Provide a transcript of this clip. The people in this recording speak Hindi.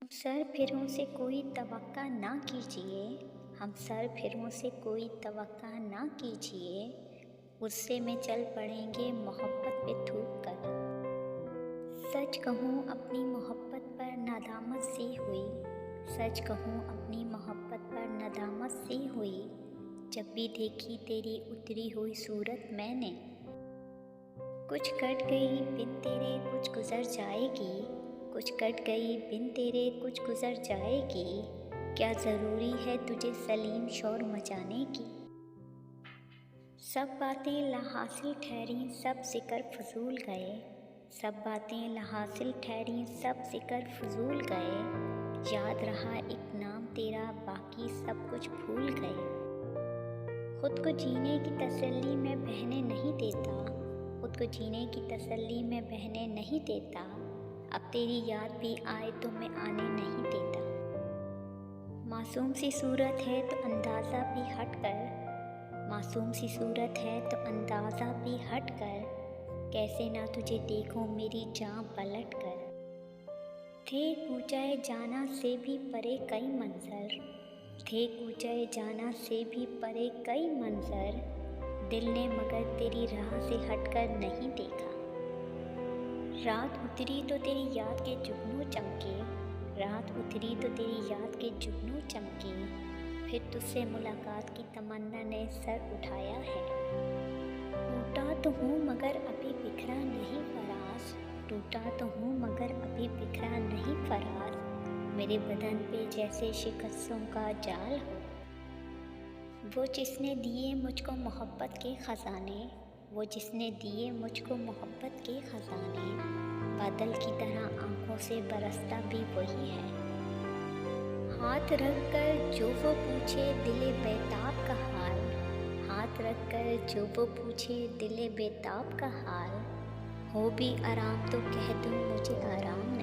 सर फिरों से कोई तवक्का ना कीजिए, हम सर फिरों से कोई तवक्का ना कीजिए, गुस्से में चल पड़ेंगे मोहब्बत पे थूक कर। सच कहूँ अपनी मोहब्बत पर नदामत सी हुई, सच कहूँ अपनी मोहब्बत पर नदामत सी हुई, जब भी देखी तेरी उतरी हुई सूरत मैंने। कुछ कट गई बिन तेरे कुछ गुज़र जाएगी, कुछ कट गई बिन तेरे कुछ गुज़र जाएगी, क्या ज़रूरी है तुझे सलीम शोर मचाने की। सब बातें लाहासिल ठहरी सब ज़िक्र फ़ुज़ूल गए, सब बातें लाहासिल ठहरी सब ज़िक्र फ़ुज़ूल गए, याद रहा एक नाम तेरा बाकी सब कुछ भूल गए। खुद को जीने की तसल्ली में बहने नहीं देता, खुद को जीने की तसल्ली में बहने नहीं देता, अब तेरी याद भी आए तो मैं आने नहीं देता। मासूम सी सूरत है तो अंदाज़ा भी हट कर, मासूम सी सूरत है तो अंदाज़ा भी हट कर, कैसे ना तुझे देखूं मेरी जान पलट कर। थे कूचाए जाना से भी परे कई मंज़र, थे कूचाए जाना से भी परे कई मंज़र, दिल ने मगर तेरी राह से हटकर नहीं देखा। रात उतरी तो तेरी याद के जुगनू चमके, रात उतरी तो तेरी याद के जुगनू चमके, फिर तुझसे मुलाकात की तमन्ना ने सर उठाया है। टूटा तो हूँ मगर अभी बिखरा नहीं फराज, टूटा तो हूँ मगर अभी बिखरा नहीं फराज, मेरे बदन पे जैसे शिकस्तों का जाल हो। वो जिसने दिए मुझको मोहब्बत के ख़ज़ाने, वो जिसने दिए मुझको मोहब्बत के ख़ज़ाने, बादल की तरह आँखों से बरसता भी वही है। हाथ रख कर जो वो पूछे दिले बेताब का हाल, हाथ रख कर जो वो पूछे दिले बेताब का हाल, हो भी आराम तो कह दूँ मुझे आराम